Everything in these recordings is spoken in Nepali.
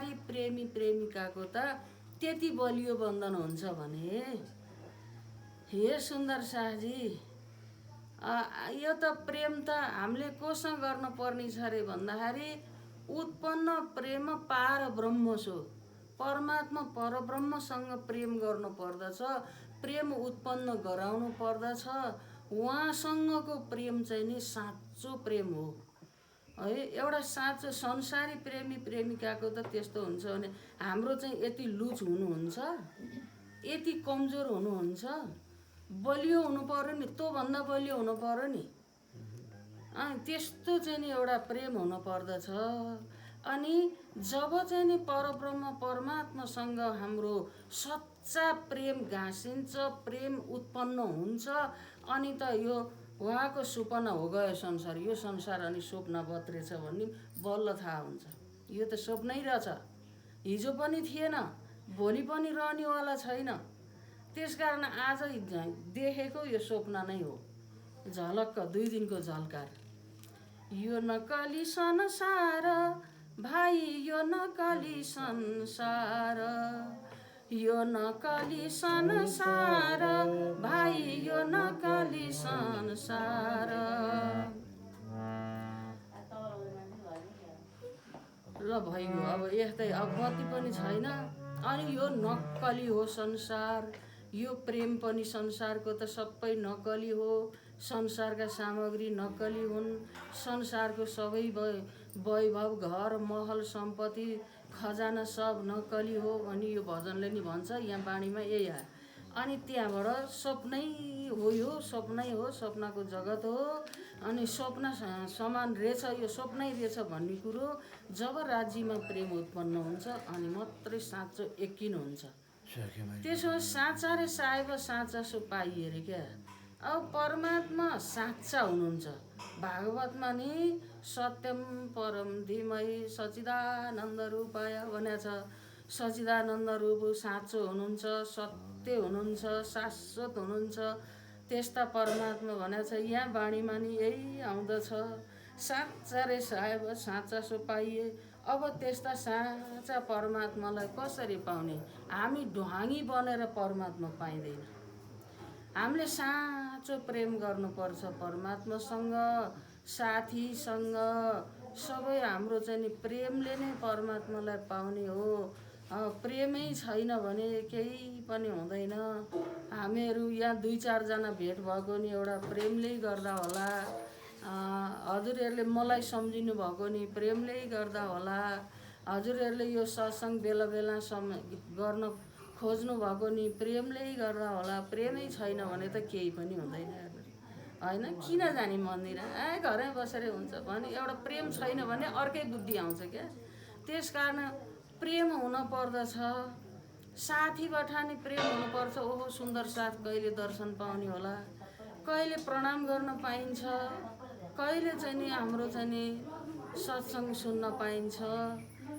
संसारी प्रेमी प्रेमिकाको त त्यति बलियो बन्धन हुन्छ भने हे सुन्दर शाहजी, यो त प्रेम त हामीले कोसँग गर्न पर्ने छ अरे भन्दाखेरि उत्पन्न प्रेम पार ब्रह्म सो, परमात्मा परब्रह्मसँग प्रेम गर्नु पर्दछ, प्रेम उत्पन्न गराउनु पर्दछ। उहाँसँगको प्रेम चाहिँ नि साँचो प्रेम हो है। एउटा साँचो संसारी प्रेमी प्रेमिकाको त त्यस्तो हुन्छ भने हाम्रो चाहिँ यति लुज हुनुहुन्छ, यति कमजोर हुनुहुन्छ, बलियो हुनु पर्यो नि, त्योभन्दा बलियो हुनु पर्यो नि। त्यस्तो चाहिँ नि एउटा प्रेम हुनु पर्दछ। अनि जब चाहिँ नि परब्रह्म परमात्मासँग हाम्रो सच्चा प्रेम घाँसिन्छ, प्रेम उत्पन्न हुन्छ, अनि त यो उहाँको सुपना हो गयो संसार, यो संसार अनि स्वप्न बत्रेछ भन्ने बल्ल थाहा हुन्छ। यो त स्वप्नै रहेछ, हिजो पनि थिएन, भोलि पनि रहनेवाला छैन। त्यसकारण आज देखेको यो स्वप्न नै हो, झलक्क 2 दिनको झल्कार। यो नकली संसार भाइ, यो नकली संसार, यो नकली संसार भाइ, यो नकली संसार। ल भइगयो, अब यस्तै, अब बत्ती पनि छैन, अनि यो नक्कली हो संसार, यो प्रेम पनि संसारको त सबै नक्कली हो, संसारका सामग्री नक्कली हुन्, संसारको सबै वैभव घर महल सम्पत्ति खजाना सब नक्कली हो भनी यो भजनले नि भन्छ, यहाँ बाणीमा यही आयो। अनि त्यहाँबाट स्वप्नै हो, यो स्वप्नै हो, स्वप्नको जगत हो, अनि स्वप्न समान रहेछ, यो स्वप्नै रहेछ भन्ने कुरो जब राज्यमा प्रेम उत्पन्न हुन्छ अनि मात्रै साँचो यकिन हुन्छ। त्यसो साँचा रे साहेब साँचा सो पाइए रे क्या। अब परमात्मा साँच्चा हुनुहुन्छ, भागवतमा नि सत्यम परम धीमहि सच्चिदानन्द रूपाय भनेको छ। सच्चिदानन्द रूप साँचो हुनुहुन्छ, सत्य हुनुहुन्छ, शाश्वत हुनुहुन्छ, त्यस्ता परमात्मा भनेको छ। यहाँ बाणीमा नि यही आउँदछ, साँचा रे साहेब साँचा सो पाइए। अब त्यस्ता साँचा परमात्मालाई कसरी पाउने? हामी ढुवानी बनेर परमात्मा पाइँदैन। हामीले साँचो प्रेम गर्नुपर्छ परमात्मासँग, साथीसँग, सबै हाम्रो चाहिँ नि प्रेमले नै परमात्मालाई पाउने हो। प्रेमै छैन भने केही पनि हुँदैन। हामीहरू यहाँ 2-4 जना भेट भएको नि एउटा प्रेमले गर्दा होला, हजुरहरूले मलाई सम्झिनु भएको नि प्रेमले गर्दा होला, हजुरहरूले यो सत्संग बेला बेला गर्न खोज्नु भएको नि प्रेमले गर्दा होला। प्रेमै छैन भने त केही पनि हुँदैन हैन। किन जाने मन्दिर, घरै बसेर हुन्छ भने एउटा प्रेम छैन भने अर्कै बुद्धि आउँछ क्या। त्यसकारण प्रेम हुन पर्दछ, साथीबाट नि प्रेम हुनुपर्छ। ओहो सुन्दर साथ कहिले दर्शन पाउने होला, कहिले प्रणाम गर्न पाइन्छ, कहिले चाहिँ नि हाम्रो चाहिँ नि सत्संग सुन्न पाइन्छ।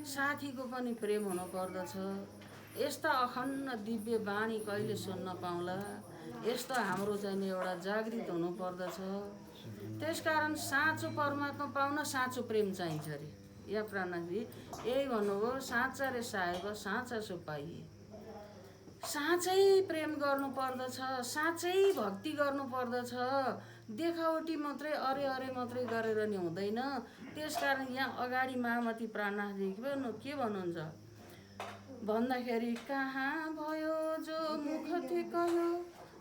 साथीको पनि प्रेम हुन पर्दछ। यस्ता अखण्ड दिव्य बाणी कहिले सुन्न पाउला, यस्तो हाम्रो चाहिँ नि एउटा जागृत हुनु पर्दछ। त्यसकारण साँचो परमात्मा पाउन साँचो प्रेम चाहिन्छ अरे। या प्राणजी यही भन्नुभयो, साँचा रे साहेब साँचा सो पाइए। साँचै प्रेम गर्नु पर्दछ, साँचै भक्ति गर्नु पर्दछ। देखावटी मात्रै अरे अरे मात्रै गरेर नि हुँदैन। त्यसकारण यहाँ अगाडि महामती प्राणनाथजी के भन्नुहुन्छ भन्दाखेरि, कहाँ भयो जो मुख थिकयो,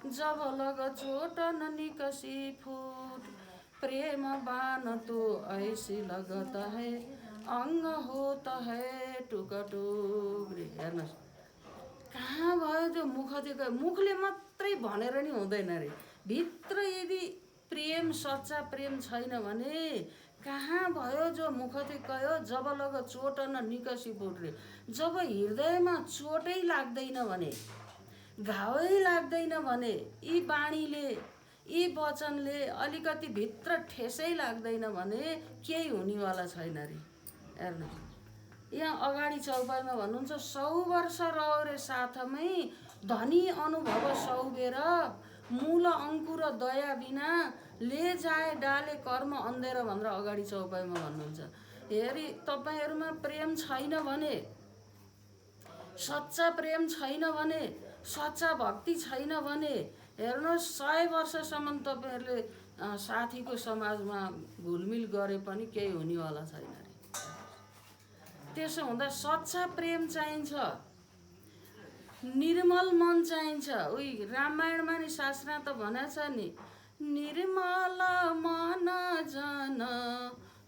जब लग चोट न निकसी फुट, प्रेम बान तो ऐसी लगत है, अंग होता है टुक टुक। हेर्नुहोस्, कहाँ भयो जो मुख थिकयो, मुखले मात्रै भनेर नि हुँदैन रे। भित्र यदि प्रेम सच्चा प्रेम छैन भने कहाँ भयो जो मुख थिकयो, जब लग चोट न निकसी फुट रे। जब हृदयमा चोटै लाग्दैन भने, घावै लाग्दैन भने, यी बाणीले यी वचनले अलिकति भित्र ठेसै लाग्दैन भने केही हुनेवाला छैन रे। हेर्नुहोस्, यहाँ अगाडि चौपाईमा भन्नुहुन्छ, 100 वर्ष रह्यो रे साथमै, धनी अनुभव सौबेर, मूल अङ्कुर दया बिना, ले जाए डाले कर्म अन्धेर भनेर अगाडि चौपाईमा भन्नुहुन्छ। हेरी तपाईँहरूमा प्रेम छैन भने सच्चा प्रेम छैन भने, सच्चा भक्ति छैन भने हेर्नुहोस् 100 वर्षसम्म तपाईँहरूले साथीको समाजमा घुलमिल गरे पनि केही हुनेवाला छैन अरे। त्यसो हुँदा सच्चा प्रेम चाहिन्छ, निर्मल मन चाहिन्छ। उही रामायणमा नि शास्त्रमा त भनेको छ नि, निर्मल मन जन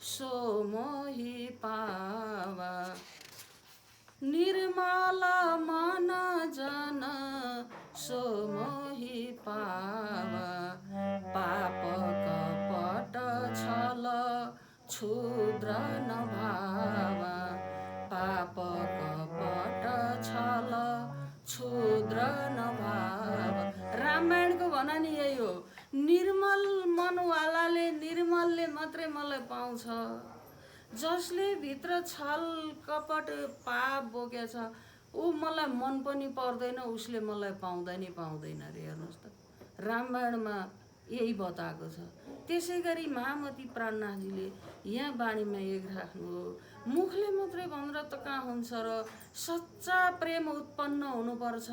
सो मोहि पावा, निर्मल मन जन सो मोहि पावा, पाप कपट छल क्षुद्र नभावा, पाप कपट छल क्षुद्र नभावा। रामायणको भनाइ नि यही हो, निर्मल मनवालाले, निर्मलले मात्रै मलाई पाउँछ। जसले भित्र छल कपट पाप बोकेछ ऊ मलाई मन पनि पर्दैन, उसले मलाई पाउँदैन अरे। हेर्नुहोस् त, रामायणमा यही बताएको छ। त्यसै गरी महामती प्राणनाथजीले यहाँ बाणीमा एक राख्नु हो, मुखले मात्रै भनेर त कहाँ हुन्छ र, सच्चा प्रेम उत्पन्न हुनुपर्छ,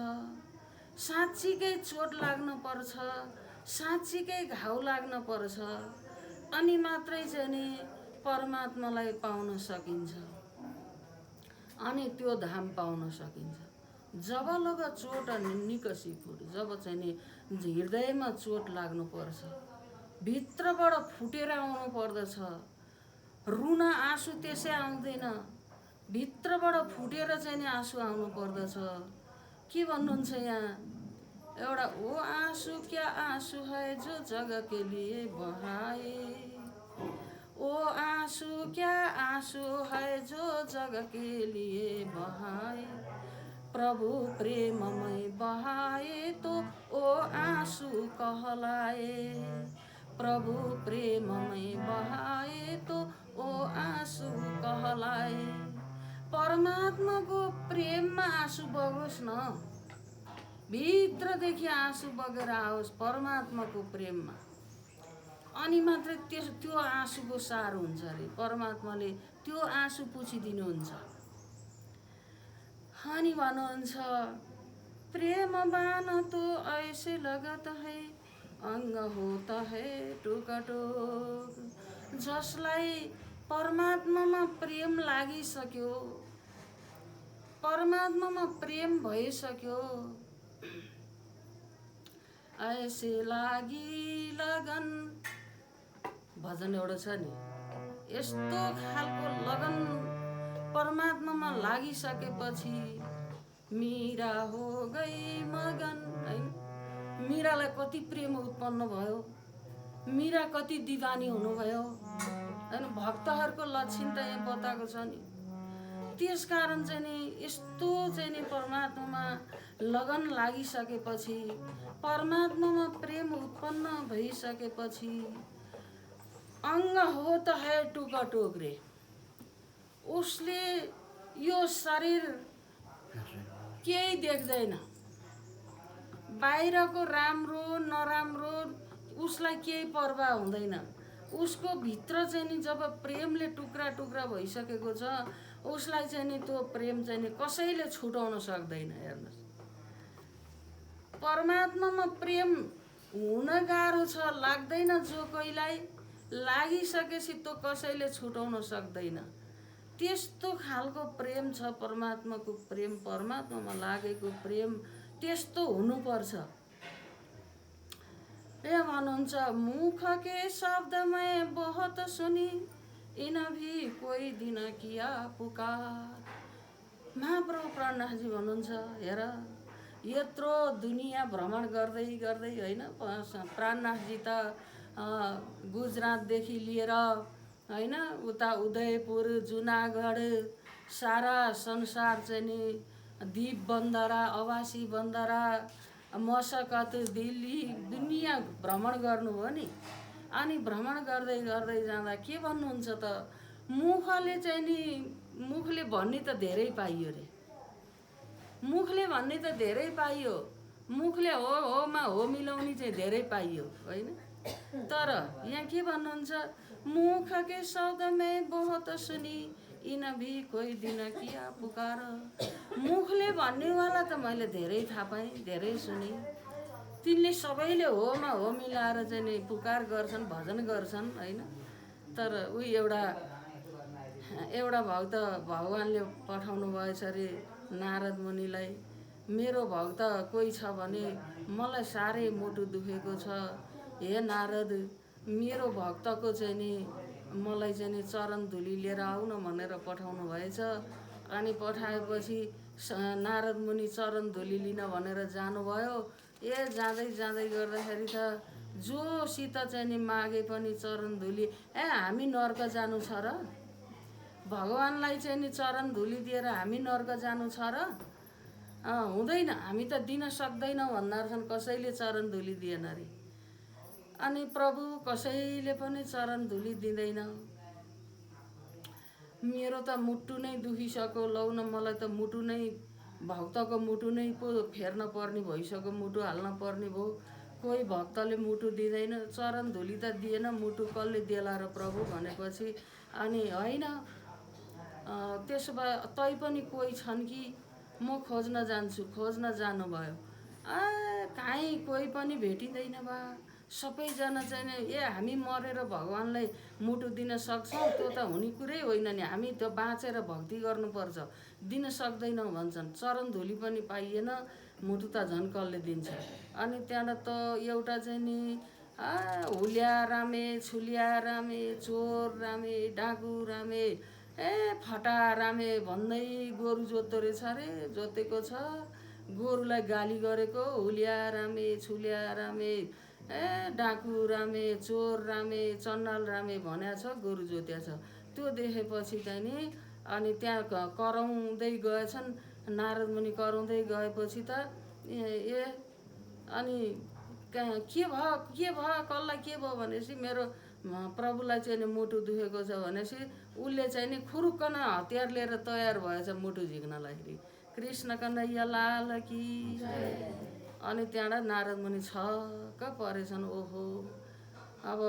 साँच्चीकै चोट लाग्न पर्छ, साँच्चीकै घाउ लाग्न पर्छ, अनि मात्रै चाहिँ नि परमात्मालाई पाउन सकिन्छ, अनि त्यो धाम पाउन सकिन्छ। जब लग चोट निकसी फुट, जब चाहिँ नि हृदयमा चोट लाग्नु पर्छ, भित्रबाट फुटेर आउनु पर्दछ। रुन आँसु त्यसै आउँदैन, भित्रबाट फुटेर चाहिँ नि आँसु आउनु पर्दछ। के भन्नुहुन्छ यहाँ, एउटा ओ आँसु क्या आँसु है जो जग के लिए बहाए, ओ आँसु क्या आँसु है जो जग के लिए बहाए, प्रभु प्रेममय बहाए तो ओ आँसु कहलाए, प्रभु प्रेममय बहाए तो ओ आँसु कहलाए। परमात्माको प्रेममा आँसु बगोस् न, भित्रदेखि आँसु बगेर आओस् परमात्माको प्रेममा, अनि मात्रै त्यो आँसुको सार हुन्छ अरे। परमात्माले त्यो आँसु पुछिदिनुहुन्छ। अनि भन्नुहुन्छ, प्रेमबान तो ऐसे लगत है अंग होता है टुकटुक। जसलाई परमात्मामा प्रेम लागिसक्यो, परमात्मामा प्रेम भइसक्यो, ऐसे लागि लगन भजन एउटा छ नि, यस्तो खालको लगन परमात्मामा लागिसकेपछि मीरा हो गई मगन, हैन। मीरालाई कति प्रेम उत्पन्न भयो, मीरा कति दिवानी हुनुभयो, हैन। भक्तहरूको लक्षण त यहाँ बताएको छ नि। त्यसकारण चाहिँ नि यस्तो चाहिँ नि परमात्मामा लगन लागिसकेपछि, परमात्मामा प्रेम उत्पन्न भइसकेपछि अंग हो त है टुकटुक रे। उसले यो शरीर केही देख्दैन, बाहिरको राम्रो नराम्रो उसलाई केही पर्वाह हुँदैन। उसको भित्र चाहिँ नि जब प्रेमले टुक्रा टुक्रा भइसकेको छ, उसलाई चाहिँ नि त्यो प्रेम चाहिँ नि कसैले छुटाउन सक्दैन। हेर्नुहोस्, परमात्मामा प्रेम हुन गाह्रो छ, लाग्दैन जो कोहीलाई, लागिसकेपछि त्यो कसैले छुटाउन सक्दैन। त्यस्तो खालको प्रेम छ परमात्माको प्रेम, परमात्मामा लागेको प्रेम त्यस्तो हुनुपर्छ। यहाँ भन्नुहुन्छ, मुख के शब्द में बहुत सुनी, इन भी कोई दिन किया पुकार। महाप्रभु प्राणनाथजी भन्नुहुन्छ, हेर यत्रो दुनियाँ भ्रमण गर्दै गर्दै, होइन, प्राणनाथजी त गुजरातदेखि लिएर, होइन, उता उदयपुर जुनागढ सारा संसार चाहिँ नि दीप बन्दरा, अवासी बन्दरा, मसकत, दिल्ली, दुनियाँ भ्रमण गर्नुभयो नि। अनि भ्रमण गर्दै गर्दै जाँदा के भन्नुहुन्छ त, मुखले चाहिँ नि, मुखले भन्ने त धेरै पाइयो रे, मुखले भन्ने त धेरै पाइयो, मुखले हो होमा हो मिलाउने चाहिँ धेरै पाइयो, होइन। तर यहाँ के भन्नुहुन्छ, मुख के शब्द में बहुत सुनी, यिन भी कोही दिन किया पुकार। मुखले भन्नेवाला त मैले धेरै थाहा पाएँ, धेरै सुने। तिनले सबैले होमा हो मिलाएर चाहिँ नि पुकार गर्छन्, भजन गर्छन् होइन। तर उही एउटा भक्त भगवान्ले पठाउनु भएछ अरे नारद मुनिलाई, मेरो भक्त कोही छ भने मलाई साह्रै मुटु दुखेको छ, हे नारद मेरो भक्तको चाहिँ नि मलाई चाहिँ नि चरण धुली लिएर आउन भनेर पठाउनु भएछ। अनि पठाएपछि नारद मुनि चरण धुली लिन भनेर जानुभयो। जाँदै जाँदै गर्दाखेरि त जोसित चाहिँ नि मागे पनि चरण धुली, हामी नर्क जानु छ र? भगवान्लाई चाहिँ नि चरण धुली दिएर हामी नर्क जानु छ र? हुँदैन, हामी त दिन सक्दैनौँ भन्दा रहेछन्, कसैले चरण धुली दिएन अरे। अनि प्रभु कसैले पनि चरण धुली दिँदैन। मेरो त मुटु नै दुखिसक्यो, लौ न मलाई त मुटु नै भक्तको मुटु नै पो फेर्न पर्ने भइसक्यो, मुटु हाल्न पर्ने भयो। कोही भक्तले मुटु दिँदैन, चरण धुली त दिएन, मुटु कसले देला र प्रभु भनेपछि अनि होइन त्यसो भए तै पनि कोही छन् कि म खोज्न जान्छु, खोज्न जानुभयो। काहीँ कोही पनि भेटिँदैन बा। सबैजना चाहिँ नि हामी मरेर भगवान्लाई मुटु दिन सक्छौँ, त्यो त हुने कुरै होइन नि, हामी त्यो बाँचेर भक्ति गर्नुपर्छ, दिन सक्दैनौँ भन्छन्। चरण धुली पनि पाइएन, मुटु त झन् कसले दिन्छ। अनि त्यहाँबाट त एउटा चाहिँ नि हुलिया रामे, छुलिया रामे, चोर रामे, डाकु रामे, फटा रामे भन्दै गोरु जोत्दो रहेछ अरे। जोतेको छ, गोरुलाई गाली गरेको, हुलिया रामे, छुलिया रामे, डाकु रामे, चोर रामे, चन्डाल रामे भन्या छ, गोरु जोत्या छ। त्यो देखेपछि चाहिँ नि अनि त्यहाँ कराउँदै गएछन् नारद मुनि। कराउँदै गएपछि त अनि के भयो कसलाई के भयो भनेपछि मेरो प्रभुलाई चाहिँ नि मुटु दुखेको छ भनेपछि उसले चाहिँ नि खुरुक्कन हतियार लिएर तयार भएछ मुटु झिक्नलाई। कृष्ण कन्हैया लाल की। अनि त्यहाँबाट नारद मुनि छक्क परेछन्। ओहो, अब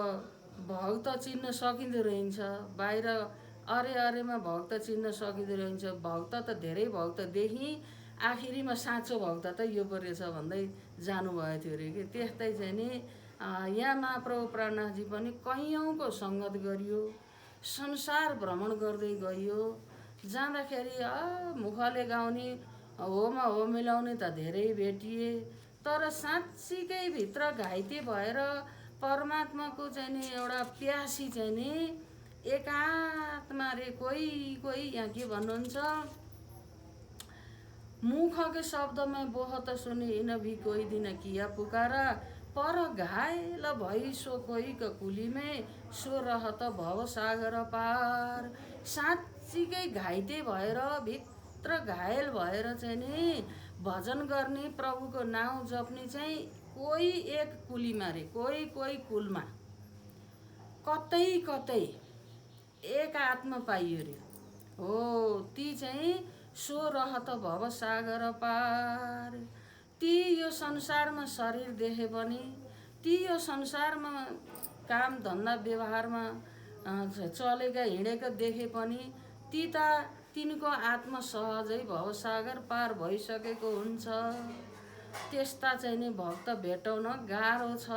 भक्त चिन्न सकिँदो रहन्छ, बाहिर अरेमा भक्त चिन्न सकिँदो रहन्छ। भक्त त धेरै भक्त देखि, आखिरीमा साँचो भक्त त यो पो रहेछ भन्दै जानुभएको थियो अरे कि। त्यस्तै चाहिँ नि यहाँ महाप्रभु प्राणनाथजी पनि कैयौँको सङ्गत गरियो, संसार भ्रमण गर्दै गइयो। जाँदाखेरि मुखले गाउने, होमा हो मिलाउने त धेरै भेटिए, तर साँच्चीकै भित्र घाइते भएर परमात्माको चाहिँ नि एउटा प्यासी चाहिँ नि एकात्मा रे। कोही यहाँ के भन्नुहुन्छ, मुख के शब्द में बहुत सुने, इन भी कोई दिन किया पुकारा, पर घायल भई सो कोही कुली में, सो रहत भव सागर पार। साँच्चीकै घाइते भएर भित्र घायल भएर चाहिँ नि भजन गर्ने, प्रभुको नाउँ जप्ने चाहिँ कोही एक कुलीमा रे, कोही कुलमा कतै कतै एक आत्मा पाइयो रे। हो ती चाहिँ सो रहत भव सागर पार। ती यो संसारमा शरीर देखे पनि, ती यो संसारमा काम धन्दा व्यवहारमा चलेका हिँडेका देखे पनि ती त तिनको आत्मा सहजै भवसागर पार भइसकेको हुन्छ। त्यस्ता चाहिँ नि भक्त भेटाउन गाह्रो छ।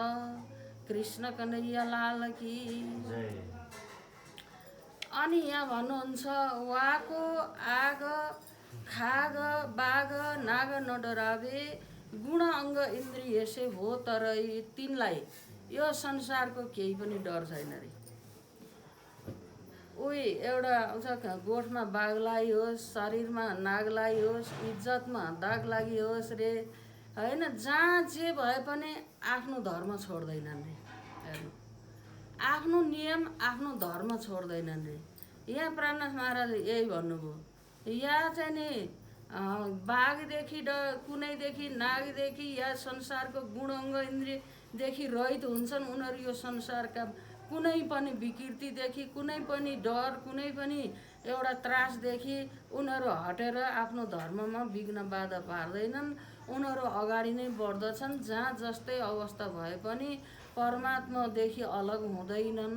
कृष्ण कन्हैया लाल की। अनि यहाँ भन्नुहुन्छ, वाको आग खाग बाघ नाग नडरावे, गुण अङ्ग इन्द्रिय से हो तरै। तिनलाई यो संसारको केही पनि डर छैन रे। उही एउटा आउँछ, गोठमा बाघ होस्, शरीरमा नाग होस्, इज्जतमा दाग लागि होस् रे, होइन, जहाँ जे भए पनि आफ्नो धर्म छोड्दैनन् रे। हेर्नु, आफ्नो नियम आफ्नो धर्म छोड्दैनन् रे। यहाँ प्राणनाथ महाराज यही भन्नुभयो। या चाहिँ नि बाघदेखि कुनैदेखि नागदेखि या संसारको गुण अङ्ग इन्द्रियदेखि रहित हुन्छन् उनीहरू। यो संसारका कुनै पनि विकृतिदेखि, कुनै पनि डर, कुनै पनि एउटा त्रासदेखि उनीहरू हटेर आफ्नो धर्ममा विघ्न बाधा पार्दैनन्। उनीहरू अगाडि नै बढ्दछन्। जहाँ जस्तै अवस्था भए पनि परमात्मादेखि अलग हुँदैनन्,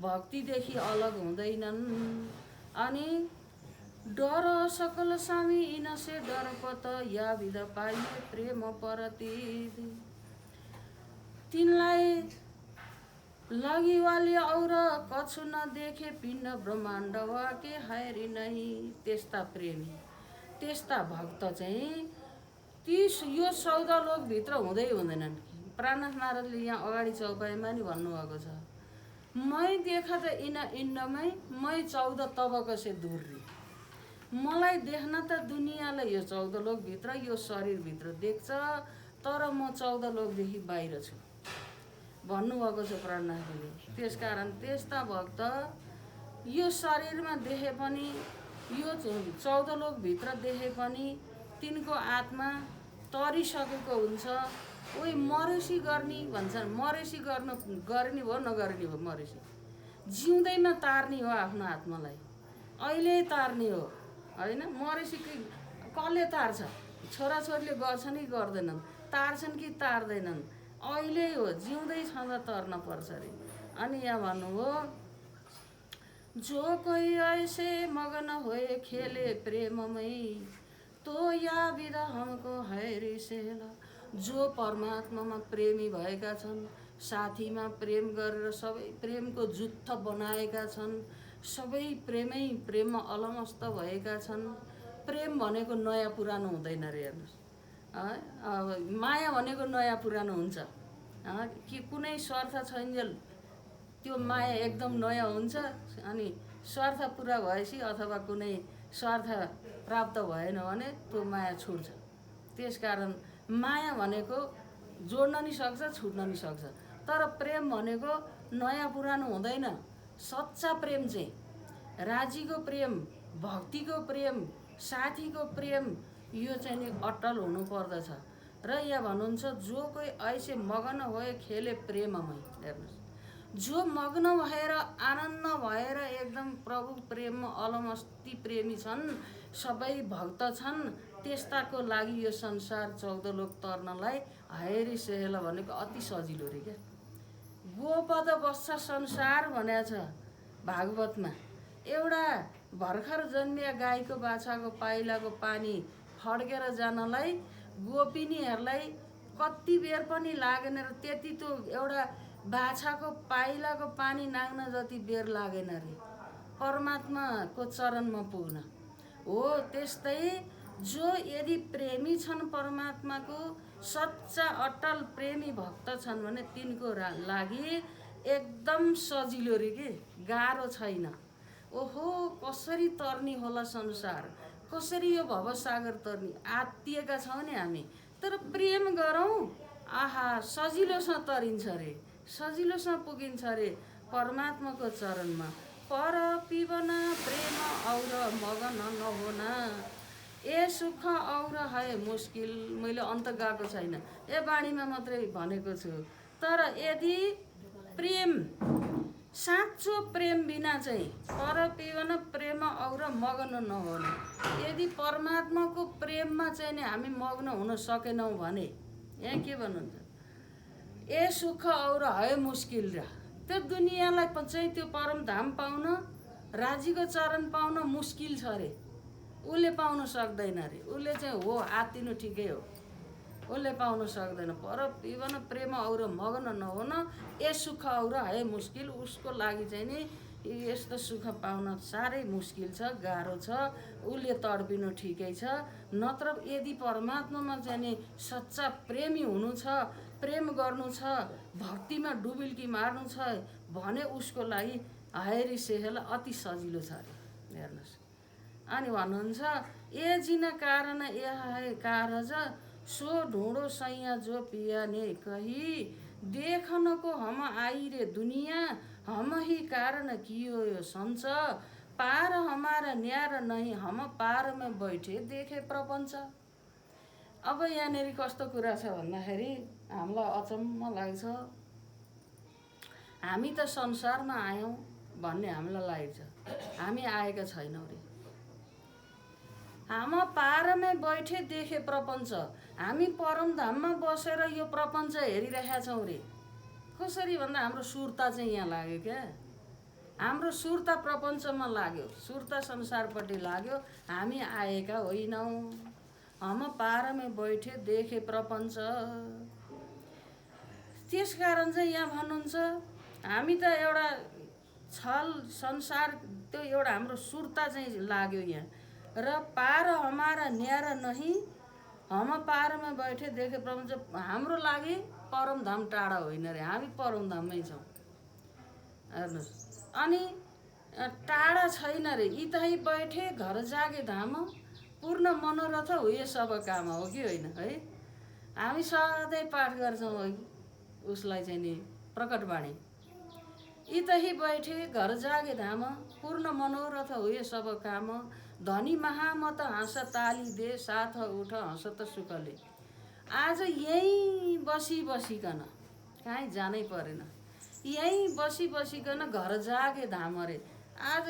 भक्तिदेखि अलग हुँदैनन्। अनि डर सकल स्वामी इनसे डरपत या विध पाइए प्रेम परति तिनलाई लगिवाले और कछु नदेखे पिण्ड ब्रह्माण्ड वाके हायरी नै। त्यस्ता प्रेमी त्यस्ता भक्त चाहिँ ती यो 14 लोकभित्र हुँदै हुँदैनन्। प्राणनाथ नारदले यहाँ अगाडि चौपाईमा नि भन्नुभएको छ, मै देखा त इन्डमै मै 14 तबक से दूर री। मलाई देख्न त दुनियाँलाई यो 14 लोकभित्र यो शरीरभित्र देख्छ, तर म 14 लोकदेखि बाहिर छु भन्नुभएको छ प्राणनाथले। त्यसकारण त्यस्ता भक्त यो शरीरमा देखे पनि यो 14 लोकभित्र देखे पनि तिनको आत्मा तरिसकेको हुन्छ। उही मरेसी गर्ने भन्छन्, मरेसी गर्ने भयो नगर्ने भयो, मरेसी जिउँदैमा तार्ने हो आफ्नो आत्मालाई, अहिले तार्ने हो होइन। मरेसी कसले तार्छ? छोराछोरीले गर्छन् कि गर्दैनन्, तार्छन् कि तार्दैनन्, अहिले हो जिउँदै छँदा तर्न पर्छ अरे। अनि यहाँ भन्नुभयो, जो कोही ऐसे मगन होए खेले प्रेममै तो या विधा हमको है रे सेला। जो परमात्मामा प्रेमी भएका छन्, साथीमा प्रेम गरेर सबै प्रेमको जुत्थ बनाएका छन्, सबै प्रेममा अलमस्त भएका छन्। प्रेम भनेको नयाँ पुरानो हुँदैन रे, हेर्नुहोस्। माया भनेको नयाँ पुरानो हुन्छ कि कुनै स्वार्थ छैन्जेल त्यो माया एकदम नयाँ हुन्छ। अनि स्वार्थ पुरा भएपछि अथवा कुनै स्वार्थ प्राप्त भएन भने त्यो माया छुट्छ। त्यसकारण माया भनेको जोड्न नि सक्छ, छुट्न नि सक्छ, तर प्रेम भनेको नयाँ पुरानो हुँदैन। सच्चा प्रेम चाहिँ राजीको प्रेम, भक्तिको प्रेम, साथीको प्रेम, यो चाहिँ नि अटल हुनु पर्दछ। र यहाँ भन्नुहुन्छ, जो कोही ऐसे मगन भए खेले प्रेममै। हेर्नुहोस्, जो मग्न भएर आनन्द भएर एकदम प्रभु प्रेममा अलमस्ती प्रेमी छन्, सबै भक्त छन्, त्यस्ताको लागि यो संसार 14 लोक तर्नलाई हायरी सेहेला भनेको अति सजिलो रे क्या। गोपद बस्छ संसार भनेको छ भागवतमा। एउटा भर्खर जन्मिया गाईको बाछाको पाइलाको पानी फड्केर जानलाई गोपिनीहरूलाई कति बेर पनि लागेन र त्यति त्यो एउटा बाछाको पाइलाको पानी नाग्न जति बेर लागेन रे परमात्माको चरणमा पुग्न हो। त्यस्तै जो यदि प्रेमी छन्, परमात्माको सच्चा अटल प्रेमी भक्त छन् भने तिनको लागि एकदम सजिलो रे के, गाह्रो छैन। ओहो, कसरी तर्नी होला संसार, कसरी यो भवसागर तर्नी, आत्तिएका छौँ नि हामी, तर प्रेम गरौँ, आहा सजिलोसँग तरिन्छ रे, सजिलोसँग पुगिन्छ रे परमात्माको चरणमा। पर पिबन प्रेम और मगन नहोना, ए सुख और है मुस्किल। मैले अन्त गएको छैन, ए बाणीमा मात्रै भनेको छु। तर यदि प्रेम, साँचो प्रेम बिना चाहिँ पर पिबन प्रेम और मगन नहोना, यदि परमात्माको प्रेममा चाहिँ नि हामी मग्न हुन सकेनौँ भने यहाँ के भन्नुहुन्छ, ए सुख और है मुस्किल। र त्यो दुनियाँलाई चाहिँ त्यो परम धाम पाउन, राजीको चरण पाउन मुस्किल छ रे, उसले पाउन सक्दैन रे। उसले चाहिँ हो आत्तिनु ठिकै हो, उसले पाउन सक्दैन। पर पिबन प्रेम और मगन नहुन, ए सुख और है मुस्किल। उसको लागि चाहिँ नि यस्तो सुख पाउन साह्रै मुस्किल छ, गाह्रो छ, उसले तडपिनु ठिकै छ। नत्र यदि परमात्मामा चाहिँ नि सच्चा प्रेमी हुनु छ, प्रेम गर्नु छ, भक्तिमा डुबिल्की मार्नु छ भने उसको लागि हायरी सेहेला अति सजिलो छ अरे। हेर्नुहोस्, अनि भन्नुहुन्छ, ए जिन कारण ए है कारज सो ढुँडो सैया जो पिया ने कही, देखन को हम आई रे दुनिया, हम ही कारण कियो यो संच, पार हमारा न्यार नहीं, हम पार में बैठे देखे प्रपञ्च। अब यहाँनिर कस्तो कुरा छ भन्दाखेरि हामीलाई अचम्म लाग्छ। हामी त संसारमा आयौँ भन्ने हामीलाई लाग्छ, हामी आएका छैनौँ रे। हम पारमै बैठे देखे प्रपञ्च, हामी परमधाममा बसेर यो प्रपञ्च हेरिरहेका छौँ रे। कसरी भन्दा हाम्रो सुर्ता चाहिँ यहाँ लाग्यो क्या। हाम्रो सुर्ता प्रपञ्चमा लाग्यो, सुर्ता संसारपट्टि लाग्यो। हामी आएका होइनौँ, हम पारमै बैठे देखे प्रपञ्च। त्यस कारण चाहिँ यहाँ भन्नुहुन्छ हामी त एउटा छल संसार, त्यो एउटा हाम्रो सुर्ता चाहिँ लाग्यो यहाँ। र पार हमारा न्यारा नहीं, हम पारमा बैठे देखे प्रपञ्च। हाम्रो लागि परमधाम टाढा होइन रे, हामी परमधाममै छौँ। हेर्नुहोस्, अनि टाढा छैन रे, इतै बैठे घर जागे धाम, पूर्ण मनोरथ हुए सब काम। हो कि होइन है? हामी सधैँ पाठ गर्छौँ है उसलाई चाहिँ नि प्रकटवाणी, इतै बैठे घर जागे धाम, पूर्ण मनोरथ हुए सब काम। धनी महामत हाँस ताली दे, साथ उठ हँसत सुखले। आज यहीँ बसिकन, कहीँ जानै परेन, यहीँ बसिकन घर जागे धाम अरे। आज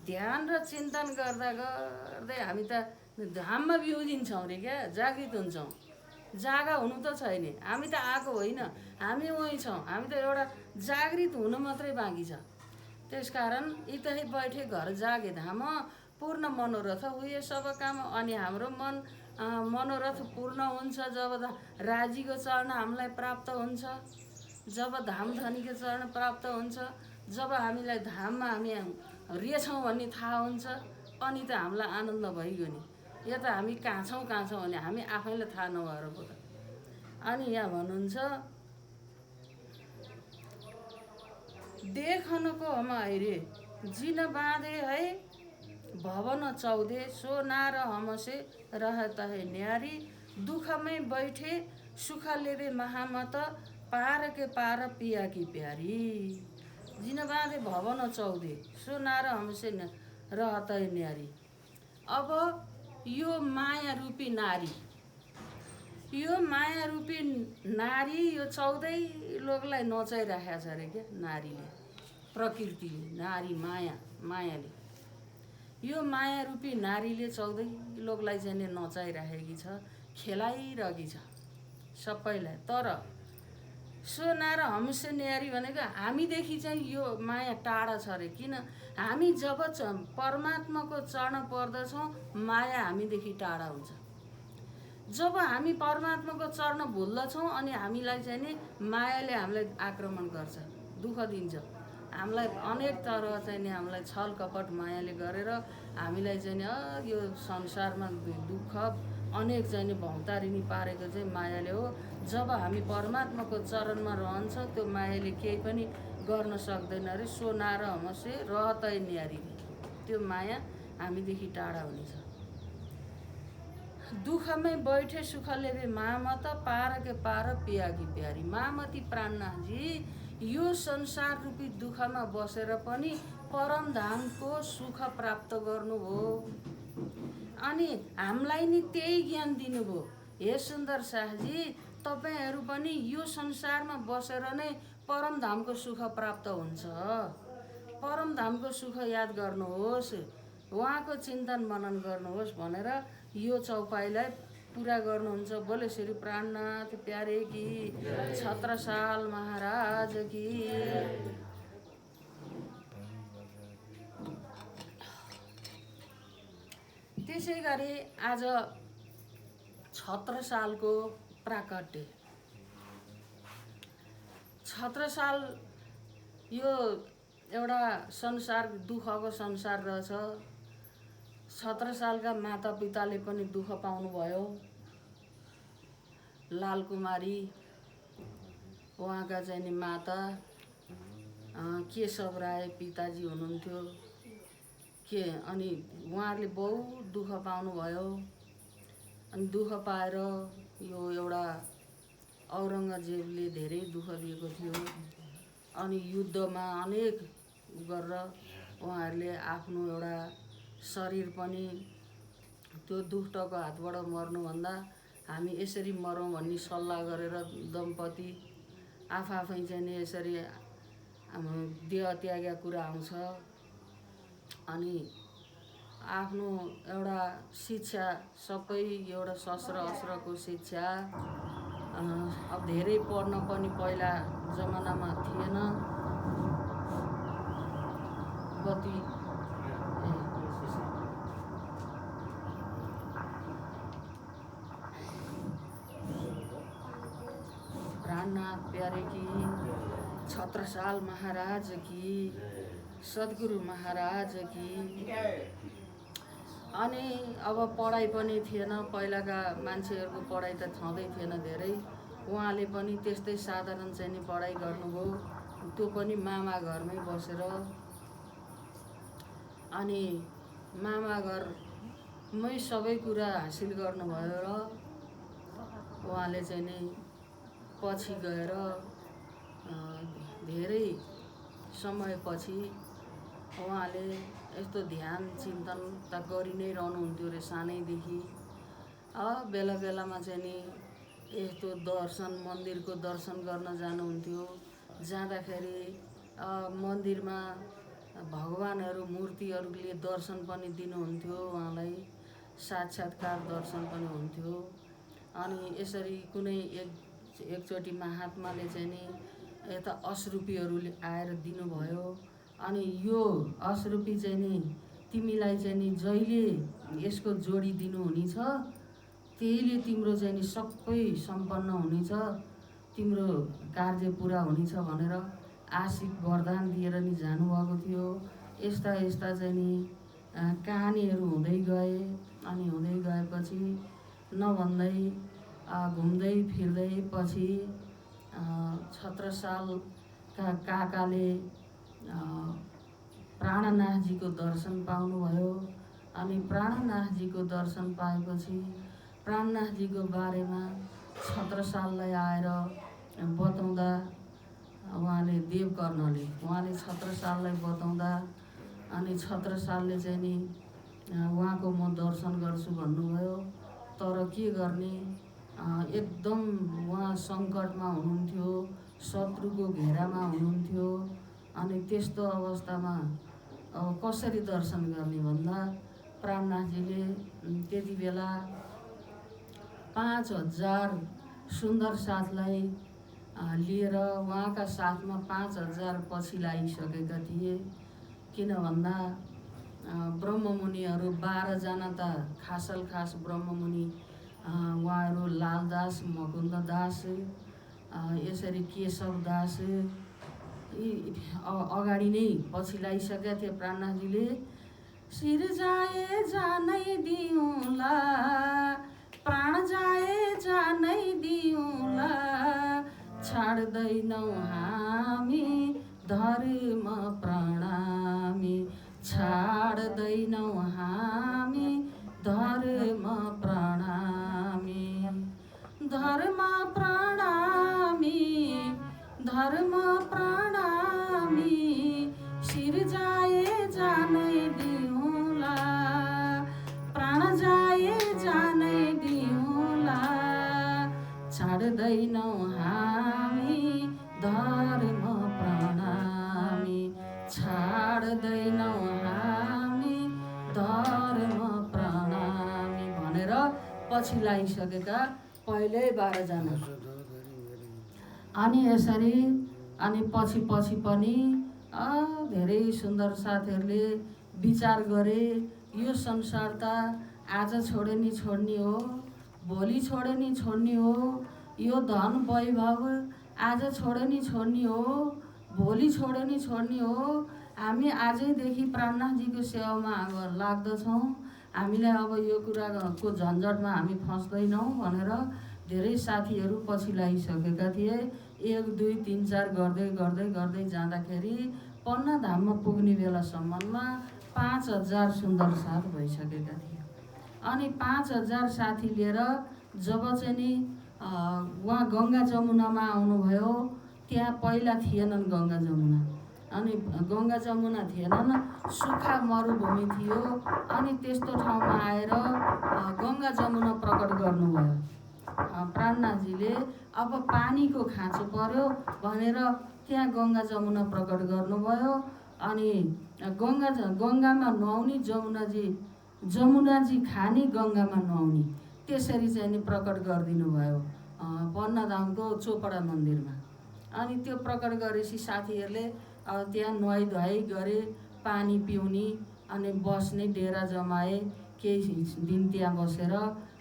ध्यान र चिन्तन गर्दा गर्दै हामी त धाममा बिउजिन्छौँ रे क्या, जागृत हुन्छौँ। जागा हुनु त छैन, हामी त आएको होइन, हामी वहीँ छौँ। हामी त एउटा जागृत हुनु मात्रै बाँकी छ। त्यस कारण इतै बैठे घर जागे धाम, पूर्ण मनोरथ हुए सब काम। अनि हाम्रो मनोरथ पूर्ण हुन्छ जब राजीको चरण हामीलाई प्राप्त हुन्छ, जब धामधनीको चरण प्राप्त हुन्छ, जब हामीलाई धाममा हामी रहेछौँ भन्ने थाहा हुन्छ, अनि त हामीलाई आनन्द भइगयो नि। यो त हामी कहाँ छौँ भने हामी आफैलाई थाहा नभएर पो त। अनि यहाँ भन्नुहुन्छ देखनको हम आइरे जिन बाँधे है भवन 14, सो नार हमसे रहत है न्यारी। दुखमै बैठे सुख लेबे महामत, पार के पार पिया की प्यारी। जिन बाँधे भवन 14, सो नार हमसे रहत है न्यारी। अब यो माया रूपी नारी, यो माया रूपी नारी, यो 14 लोकलाई नचाइराखेको छ अरे क्या नारीले, प्रकृतिले, नारी मायाले। यो माया रूपी नारीले 14 लोकलाई चाहिँ नचाइराखेकी छ, खेलाइरहेकी छ सबैलाई। तर सोनार हमसे न्यारी भनेको हामीदेखि चाहिँ यो माया टाढा छ अरे। किन? हामी जब परमात्माको चरण पर्दछौँ, माया हामीदेखि टाढा हुन्छ। जब हामी परमात्माको चरण भुल्दछौँ, अनि हामीलाई चाहिँ नि मायाले हामीलाई आक्रमण गर्छ, दुःख दिन्छ। हामीलाई अनेक तरह चाहिँ नि हामीलाई छल कपट मायाले गरेर हामीलाई चाहिँ नि यो संसारमा दुःख अनेक चाहिँ नि भौतारिनी पारेको चाहिँ मायाले हो। जब हामी परमात्माको चरणमा रहन्छ, त्यो मायाले केही पनि गर्न सक्दैन अरे। सोनार हमसे रहतै न्यारी, त्यो माया हामीदेखि टाढा हुनेछ। दुखमै बैठे सुख लेबे मामत, पार के पार पिया की प्यारी। मामती प्राणनाथजी यो संसार रूपी दुःखमा बसेर पनि परमधामको सुख प्राप्त गर्नुभयो। अनि हामीलाई नि त्यही ज्ञान दिनुभयो। हे सुन्दर शाहजी, तपाईहरू पनि यो संसारमा बसेर नै परमधामको सुख प्राप्त हुन्छ। परमधामको सुख याद गर्नुहोस्, उहाँको चिन्तन मनन गर्नुहोस् भनेर यो चौपाईलाई पुरा गर्नुहुन्छ। बोले श्री प्राणनाथ प्यारे की, छत्रसाल महाराज की। त्यसै गरी आज छत्रसालको प्राकट्य। छत्रसाल यो एउटा संसार, दुःखको संसार रहेछ। छत्रसालका माता पिताले पनि दुःख पाउनुभयो। लालकुमारी उहाँका चाहिँ नि माता केशव राय पिताजी हुनुहुन्थ्यो के। अनि उहाँहरूले बहुत दुःख पाउनुभयो। अनि दुःख पाएर यो एउटा औरङ्गजेबले धेरै दुःख दिएको थियो। अनि युद्धमा अनेक गरेर उहाँहरूले आफ्नो एउटा शरीर पनि त्यो दुष्टको हातबाट मर्नुभन्दा हामी यसरी मरौँ भन्ने सल्लाह गरेर दम्पति आफै चाहिँ नि यसरी देह त्यागेका कुरा आउँछ। अनि आफ्नो एउटा शिक्षा सबै एउटा शस्त्र अस्त्रको शिक्षा अब धेरै पढ्न पनि पहिला जमानामा थिएन। भगवती प्राणनाथ प्यारे की, छत्रसाल महाराज की, सद्गुरु महाराज की। अनि अब पढाइ पनि थिएन, पहिलाका मान्छेहरूको पढाइ त छँदै थिएन धेरै। उहाँले पनि त्यस्तै साधारण चाहिँ नि पढाइ गर्नुभयो, त्यो पनि मामा घरमै बसेर। अनि मामा घरमै सबै कुरा हासिल गर्नुभयो र उहाँले चाहिँ नि पछि गएर धेरै समयपछि उहाँले यस्तो ध्यान चिन्तन त गरि नै रहनुहुन्थ्यो रे सानैदेखि। बेला बेलामा चाहिँ नि यस्तो दर्शन, मन्दिरको दर्शन गर्न जानुहुन्थ्यो। जाँदाखेरि मन्दिरमा भगवानहरू, मूर्तिहरूले दर्शन पनि दिनुहुन्थ्यो उहाँलाई, साक्षात्कार दर्शन पनि हुन्थ्यो। अनि यसरी कुनै एकचोटि महात्माले चाहिँ नि यता अश्रुपीहरू आएर दिनुभयो। अनि यो अश्रुपी चाहिँ नि तिमीलाई चाहिँ नि जहिले यसको जोडी दिनुहुनेछ, त्यहीले तिम्रो चाहिँ नि सबै सम्पन्न हुनेछ, तिम्रो कार्य पुरा हुनेछ भनेर आशिक वरदान दिएर नि जानुभएको थियो। यस्ता यस्ता चाहिँ नि कहानीहरू हुँदै गए। अनि हुँदै गएपछि नभन्दै घुम्दै फिर्दै पछि छत्रसालका काकाले प्राणनाथजीको दर्शन पाउनुभयो। अनि प्राणनाथजीको दर्शन पाएपछि प्राणनाथजीको बारेमा छत्रसाललाई आएर बताउँदा उहाँले उहाँले छत्रसाललाई बताउँदा अनि छत्रसालले चाहिँ नि उहाँको म दर्शन गर्छु भन्नुभयो। तर के गर्ने, एकदम उहाँ सङ्कटमा हुनुहुन्थ्यो, शत्रुको घेरामा हुनुहुन्थ्यो। अनि त्यस्तो अवस्थामा अब कसरी दर्शन गर्ने भन्दा प्राणनाथजीले त्यति बेला 5000 सुन्दर साथलाई लिएर उहाँका साथमा 5000 पछि लागिसकेका थिए। किन भन्दा ब्रह्ममुनिहरू 12 जना त खास ब्रह्ममुनि, उहाँहरू लालदास, मुकुन्ददास, यसरी केशवदास अगाडि नै पछि लागिसकेका थिए। प्राणनाथजीले शिर जाए जानै दिउँला, प्राण जाए जानै दिउँला, छाड्दैनौ हामी धर्म प्रणामी, छाड्दैनौ हामी धर्म प्रणामी, धर्म प्रणामी, धर्म प्रणामी, शिर जाए जानै दिउँला, प्राण जाए जानै दिउँला, छाड्दैनौ हामी धर्म प्रणामी, छाड्दैनौ हामी धर्म प्रणामी भनेर पछि लागिसकेका पहिल्यै 12 जना। अनि यसरी अनि पछि पनि धेरै सुन्दर साथीहरूले विचार गरे, यो संसार त आज छोडे नि छोड्ने हो, भोलि छोडे नि छोड्ने हो, यो धन वैभव आज छोडे नि छोड्ने हो, भोलि छोडे नि छोड्ने हो। हामी आजैदेखि प्राणनाथजीको सेवामा अब लाग्दछौँ, हामीलाई अब यो कुराको झन्झटमा हामी फस्दैनौँ भनेर धेरै साथीहरू पछि लागिसकेका थिए। 1 2 3 4 गर्दै जाँदाखेरि पन्नाधाममा पुग्ने बेलासम्ममा 5000 सुन्दर साथ भइसकेका थिए। अनि 5000 साथी लिएर जब चाहिँ नि उहाँ गङ्गा जमुनामा आउनुभयो, त्यहाँ पहिला थिएनन् गङ्गा जमुना। अनि गङ्गा जमुना थिएनन्, सुक्खा मरुभूमि थियो। अनि त्यस्तो ठाउँमा आएर गङ्गा जमुना प्रकट गर्नुभयो। प्राणनाथजीले अब पानीको खाँचो पर्यो भनेर त्यहाँ गङ्गा जमुना प्रकट गर्नुभयो। अनि गङ्गामा नुहाउने, जमुनाजी खाने, गङ्गामा नुहाउने, त्यसरी चाहिँ नि प्रकट गरिदिनु भयो पन्नाधामको चोपडा मन्दिरमा। अनि त्यो प्रकट गरेपछि साथीहरूले त्यहाँ नुहाई धुवाई गरे, पानी पिउने अनि बस्ने डेरा जमाए। केही दिन त्यहाँ बसेर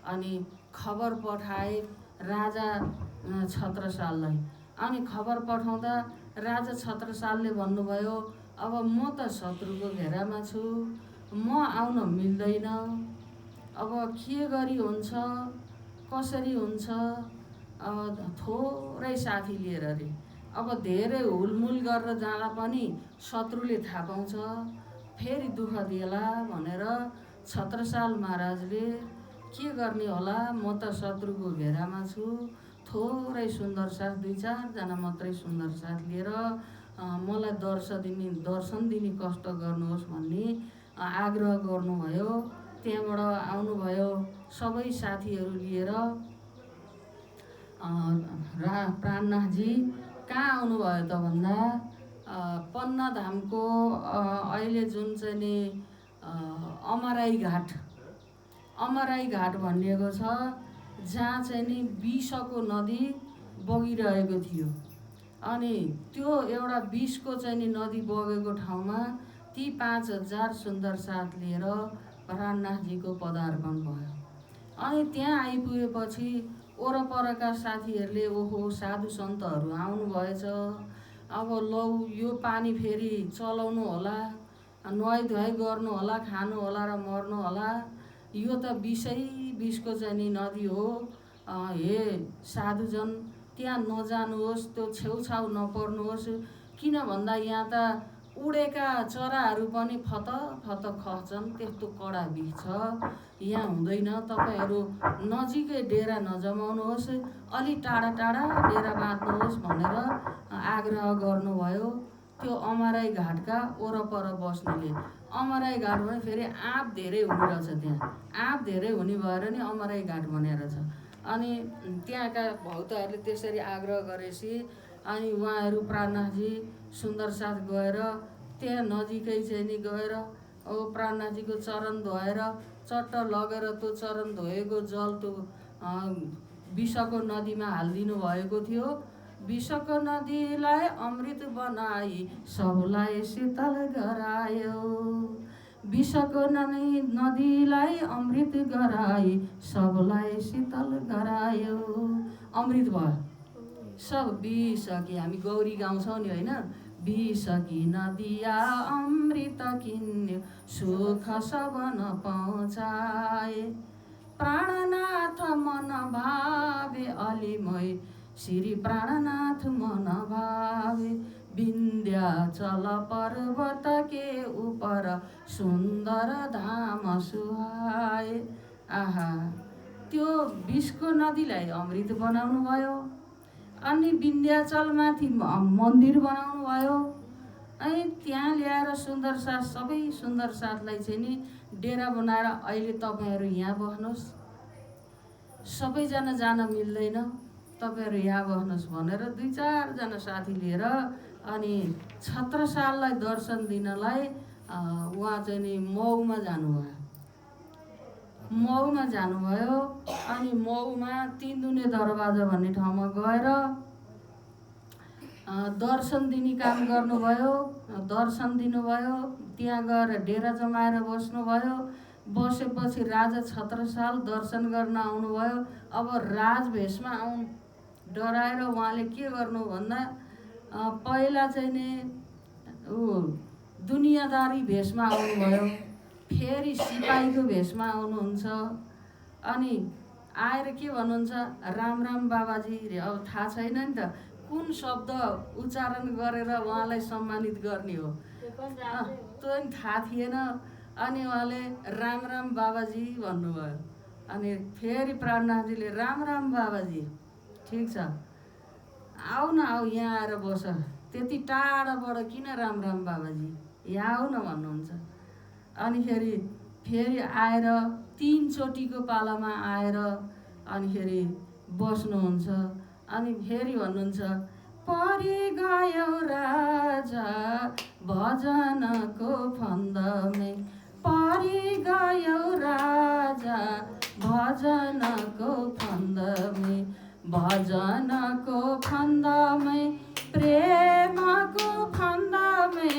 अनि खबर पठाए राजा छत्रसाललाई। अनि खबर पठाउँदा राजा छत्रसालले भन्नुभयो, अब म त शत्रुको घेरामा छु, म आउन मिल्दैन, अब के गरी हुन्छ कसरी हुन्छ। थोरै साथी लिएर रे, अब धेरै हुलमुल गरेर जाँदा पनि शत्रुले थाहा पाउँछ, फेरि दुःख दिएला भनेर छत्रसाल महाराजले के गर्ने होला, म त शत्रुको घेरामा छु, थोरै सुन्दर साथ 2-4 जना मात्रै सुन्दर साथ लिएर मलाई दर्शन दिने कष्ट गर्नुहोस् भन्ने आग्रह गर्नुभयो। त्यहाँबाट आउनुभयो सबै साथीहरू लिएर। प्राणनाथजी कहाँ आउनुभयो त भन्दा पन्नाधामको अहिले जुन चाहिँ नि अमराई घाट भनिएको छ, जहाँ चाहिँ नि विषको नदी बगिरहेको थियो। अनि त्यो एउटा विषको चाहिँ नि नदी बगेको ठाउँमा ती 5000 सुन्दर साथ लिएर प्राणनाथजीको पदार्पण भयो। अनि त्यहाँ आइपुगेपछि वरपरका साथीहरूले ओहो साधु सन्तहरू आउनु भएछ, अब लौ यो पानी फेरि चलाउनु होला, नुहाइधुवाइ गर्नु होला, खानु होला र मर्नु होला, यो त विषको चाहिँ नि नदी हो, हे साधुजन त्यहाँ नजानुहोस्, त्यो छेउछाउ नपर्नुहोस्, किन भन्दा यहाँ त उडेका चराहरू पनि फत खस्छन्, त्यस्तो कडा विष छ, यहाँ हुँदैन, तपाईहरू नजिकै डेरा नजमाउनुहोस्, अलि टाढा टाढा डेरा बाँध्नुहोस् भनेर आग्रह गर्नुभयो त्यो अमराई घाटका वरपर बस्नेले। अमराई घाट भने फेरि आँप धेरै हुने रहेछ, त्यहाँ आँप धेरै हुने भएर नि अमराई घाट भनेर छ। अनि त्यहाँका भक्तहरूले त्यसरी आग्रह गरेपछि अनि उहाँहरू प्राणनाथजी सुन्दर साथ गएर त्यहाँ नजिकै चाहिँ नि गएर प्राणनाथजीको चरण धोएर चट्ट लगेर त्यो चरण धोएको जल त्यो विषको नदीमा हालिदिनु भएको थियो। विषको नदीलाई अमृत बनाई सबलाई शीतल गरायो, विषको नदीलाई अमृत गराई सबलाई शीतल गरायो। अमृत भयो सब विषकी, हामी गौरी गाउँछौँ नि होइन, विषकी नदिया अमृत किन्यो सुख सब नपाउँछाए, प्राणनाथ मन भावे अलिमय श्री प्राणनाथ मन भावे, विन्ध्याचल पर्वत के ऊपर सुन्दर धाम सुहाए। आहा, त्यो विषको नदीलाई अमृत बनाउनु भयो, अनि विन्ध्याचलमाथि मन्दिर बनाउनु भयो, अनि त्यहाँ ल्याएर सुन्दर साथ सबै सुन्दर साथलाई चाहिँ नि डेरा बनाएर अहिले तपाईँहरू यहाँ बस्नुहोस्, सबैजना जान मिल्दैन, तपाईँहरू यहाँ बस्नुहोस् भनेर 2-4 जना साथी लिएर अनि छत्रसाललाई दर्शन दिनलाई उहाँ चाहिँ नि मऊमा जानुभयो। अनि मऊमा 3 दुने दरवाजा भन्ने ठाउँमा गएर दर्शन दिने काम गर्नुभयो, दर्शन दिनुभयो। त्यहाँ गएर डेरा जमाएर बस्नुभयो। बसेपछि राजा छत्रसाल दर्शन गर्न आउनुभयो। अब राजभेषमा डराएर उहाँले के गर्नु भन्दा पहिला चाहिँ नि दुनियादारी भेषमा आउनुभयो, फेरि सिपाहीको भेषमा आउनुहुन्छ। अनि आएर के भन्नुहुन्छ, राम राम बाबाजी रे। अब थाहा छैन नि त कुन शब्द उच्चारण गरेर उहाँलाई सम्मानित गर्ने हो, त्यो नि थाहा थिएन। अनि उहाँले राम राम बाबाजी भन्नुभयो। अनि फेरि प्राणनाथजीले राम राम बाबाजी, ठिक छ आऊ न, आऊ यहाँ आएर बस, त्यति टाढाबाट किन राम राम बाबाजी, यहाँ आऊ न भन्नुहुन्छ। अनि फेरि आएर 3 चोटिको पालामा आएर अनि फेरि बस्नुहुन्छ। अनि फेरि भन्नुहुन्छ, परि गयो राजा भजनको फन्दमे, परि गयो राजा भजनको फन्दमे, भजनको फन्दमे प्रेमको फन्दमे,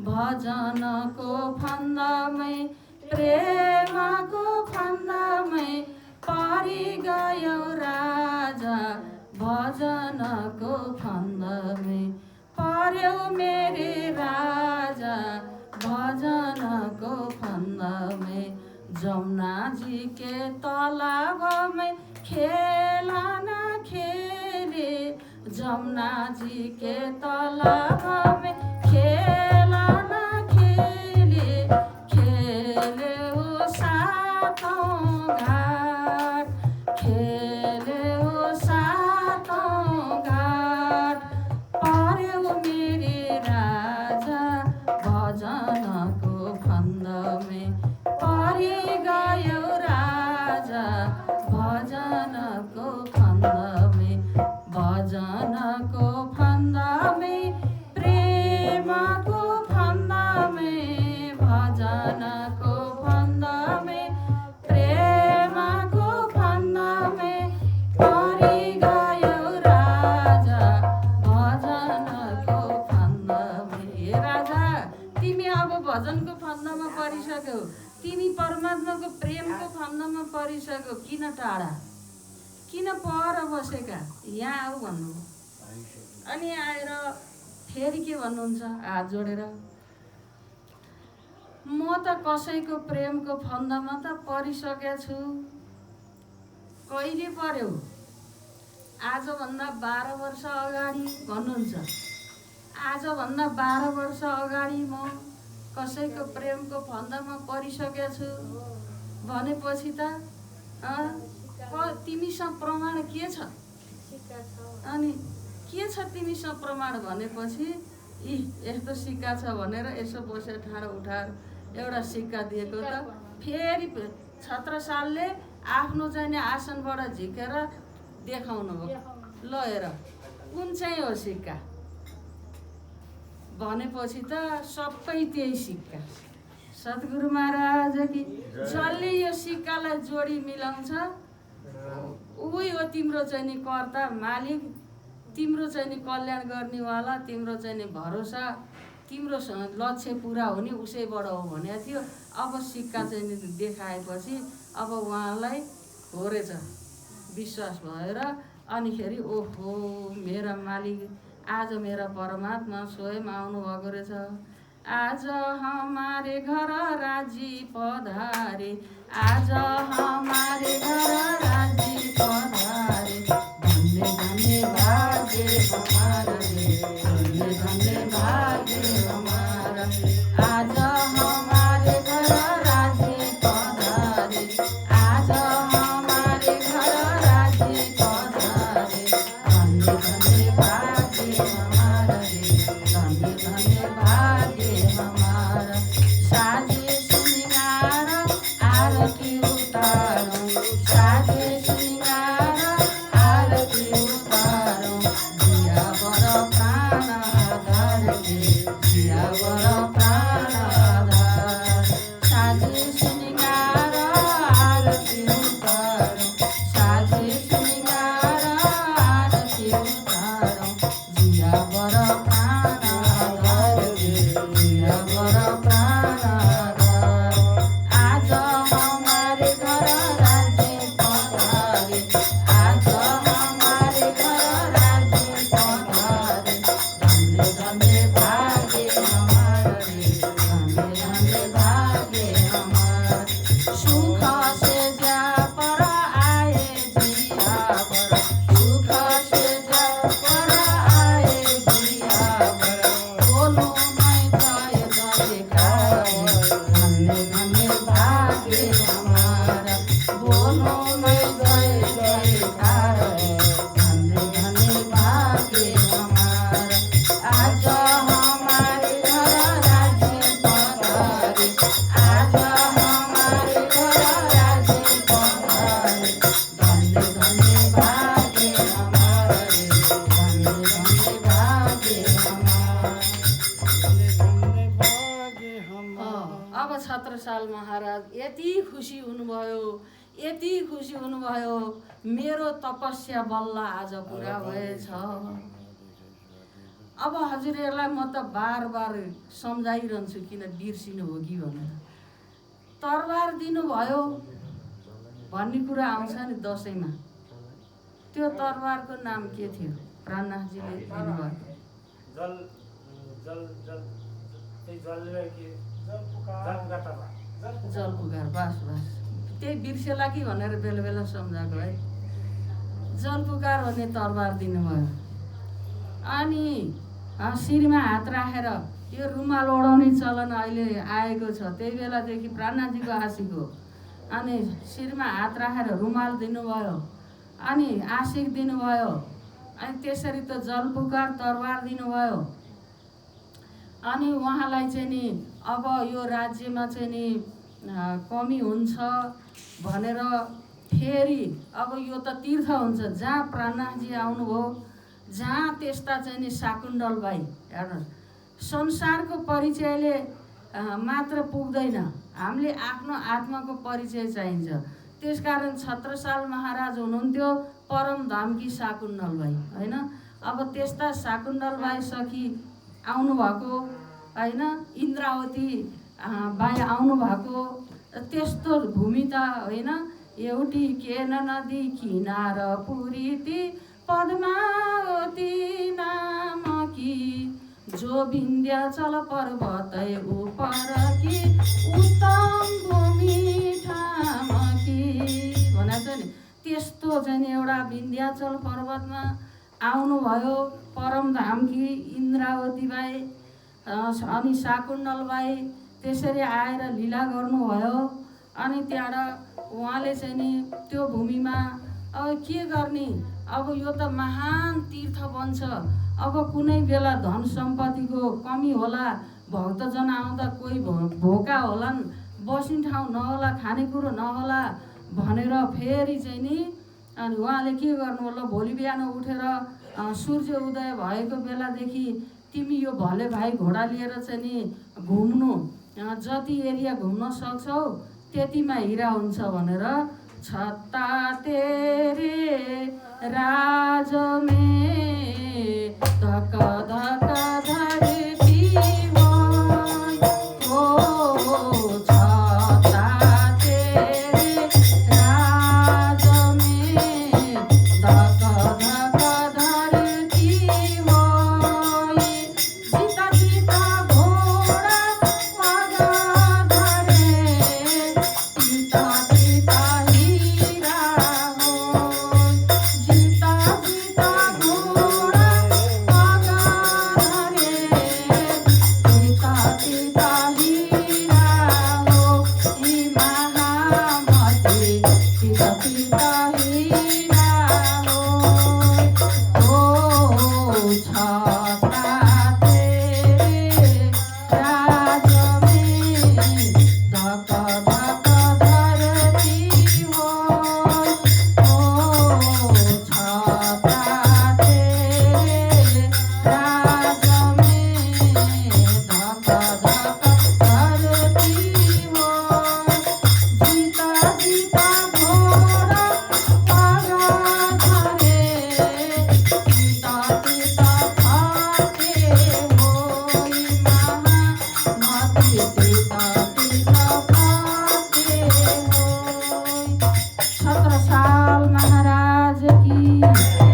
भजनको फन्दमै प्रेमको फन्दमै परि गयो राजा भजनको फन्दमै पर्यो मेरे राजा भजनको फन्दमै जमुना जी के तालाबमै खेला न खेले जमुना जी के तालाबमै खेला न खेले खेले ओ सातौं घाट खेले ओ सातौं घाट पर्यो मेरे राजा भजनको फन्दमै परि गयो राजा भजनको फन्दमै भजनको फन्दमै प्रेमको फन्दमै भजनको फन्दमै प्रेमको फन्दमै परि गयो राजा भजनको फन्दमै। हे राजा तिमी अब भजनको फन्दमा परिसक्यौ तिमी परमात्माको प्रेमको फन्दमा परिसक्यौ किन टाढा किन पर बसेका यहाँ आऊ भन्नु अनि आएर फेरि के भन्नुहुन्छ हात जोडेर म त कसैको प्रेमको फन्दमा त परिसकेको छु। कहिले पर्यो आजभन्दा 12 वर्ष अगाडि भन्नुहुन्छ आजभन्दा 12 वर्ष अगाडि म कसैको प्रेमको फन्दमा परिसकेको छु भनेपछि त तिमीसँग प्रमाण के छ अनि के छ तिमीसँग प्रमाण भनेपछि यस्तो सिक्का छ भनेर यसो बसेर ठाडो उठाएर एउटा सिक्का दिएको त फेरि छत्रसालले आफ्नो चाहिँ आसनबाट झिकेर देखाउनु हो ल हेर कुन चाहिँ हो सिक्का भनेपछि त सबै त्यही सिक्का। सद्गुरु महाराज कि जसले यो सिक्कालाई जोडी मिलाउँछ उही हो तिम्रो चाहिँ नि कर्ता मालिक तिम्रो चाहिँ नि कल्याण गर्नेवाला तिम्रो चाहिँ नि भरोसा तिम्रो लक्ष्य पुरा हुने उसैबाट हो भनेको थियो। अब सिक्का चाहिँ नि देखाएपछि अब उहाँलाई हो रहेछ विश्वास भएर अनिखेरि ओहो मेरा मालिक आज मेरा परमात्मा स्वयं आउनु भएको रहेछ। आज हमारे घर राजी पधारे आज हमारे घर राजी पधारे धन्य धन्य भाग्य हमारा धन्य धन्य भाग्य हमारा आज हमारे घर राजी पधारे आज हमारे घर राजी पधारे धन्य धन्य भाग्य हमारा धन्य धन्य भाग्य हमारा साजे श्रृंगार आरती उतारो साजे श्रृंगार आरती उतारो जिया बर प्राण आधार जिया बर प्राण आधार साजे श्रृंगार आरती उतारो साजे श्रृंगार आरती उतारो जिया बर प्राण आधार जिया बर प्राण आधार आज हमारे घर राज्य पधारे आज हमारे घर राज्य पधारे धन्य धन्य भाग्य हमारा धन्य धन्य भाग्य हमारा सुख से जा पर आए जिया पर सुख से जा पर आए जिया पर बोलो मैं जय जयकार धन्य धन्य भाग्य हमारा बोलो मैं जय जयकार धन्य धन्य भाग्य हमारा आज हमारे घर राज्य पधारे आज हमारे घर राज्य पधारे धन्य धन्य भाग्य हमारा धन्य धन्य भाग्य हमारा। अब छत्रसाल महाराज यति खुसी हुनुभयो मेरो तपस्या बल्ल आज पुरा भएछ। अब हजुरहरूलाई म त बार बार सम्झाइरहन्छु किन बिर्सिनु हो कि भनेर। तरबार दिनुभयो भन्ने कुरा आउँछ नि दसैँमा, त्यो तरबारको नाम के थियो? प्राणनाथजीले दिनुभयो जलपुकार। बास बास त्यही बिर्सेला कि भनेर बेला बेला सम्झाएको है। जलपुकार भन्ने तरबार दिनुभयो। अनि शिरमा हात राखेर यो रुमाल ओढाउने चलन अहिले आएको छ, त्यही बेलादेखि प्राणनाथजीको आशिक हो। अनि शिरमा हात राखेर रुमाल दिनुभयो, अनि आशिक दिनुभयो, अनि त्यसरी त जलपुकार तरबार दिनुभयो। अनि उहाँलाई चाहिँ नि अब यो राज्यमा चाहिँ नि कमी हुन्छ भनेर फेरि अब यो त तीर्थ हुन्छ, जहाँ प्राणनाथजी आउनुभयो जहाँ त्यस्ता चाहिँ नि शाकुन्तलबाई हेर्नुहोस्, संसारको परिचयले मात्र पुग्दैन, हामीले आफ्नो आत्माको परिचय चाहिन्छ। त्यसकारण छत्रसाल महाराज हुनुहुन्थ्यो परम धामकी शाकुन्तलबाई होइन। अब त्यस्ता शाकुन्तलबाई सखी आउनुभएको होइन, इन्द्रावती बाई आउनुभएको, त्यस्तो भूमि त होइन। एउटी केन नदी किनार पुरीति पद्मावती नामकी, जो विन्ध्याचल पर्वतै उपरकी उत्तम भूमि ठामकी भनेको छ नि। त्यस्तो चाहिँ एउटा विन्ध्याचल पर्वतमा आउनुभयो परम धामकी इन्द्रावती बाई अनि शाकुन्तलबाई त्यसरी आएर लीला गर्नुभयो। अनि त्यहाँबाट उहाँले चाहिँ नि त्यो भूमिमा अब के गर्ने, अब यो त महान तीर्थ बन्छ, अब कुनै बेला धन सम्पत्तिको कमी होला, भक्तजन आउँदा कोही भोका होलान्, बस्ने ठाउँ नहोला, खानेकुरो नहोला भनेर फेरि चाहिँ नि अनि उहाँले के गर्नु होला, भोलि बिहान उठेर सूर्य उदय भएको बेलादेखि तिमी यो भले भाइ घोडा लिएर चाहिँ नि घुम्नु, जति एरिया घुम्न सक्छौ त्यतिमा हिरा हुन्छ भनेर छत्ता तेरे राज में धक धक धरती हो छत्ता तेरे राज में धक धक धरती हो सीता सीता घोड़ा आगा धरे सीता सीता हीरा हो सीता सीता घोड़ा आगा धरे सीता सीता हीरा हो ई महामती सीता सीता हीरा हो छत्ता तेरे राज में धक धक धरती हो छत्ता तेरे राज में धक धक धरती हो सीता सीता घोड़ा आगा धरे सीता सीता भागे हो महामती सीता सीता भागे हो। छत्रसाल महाराज की,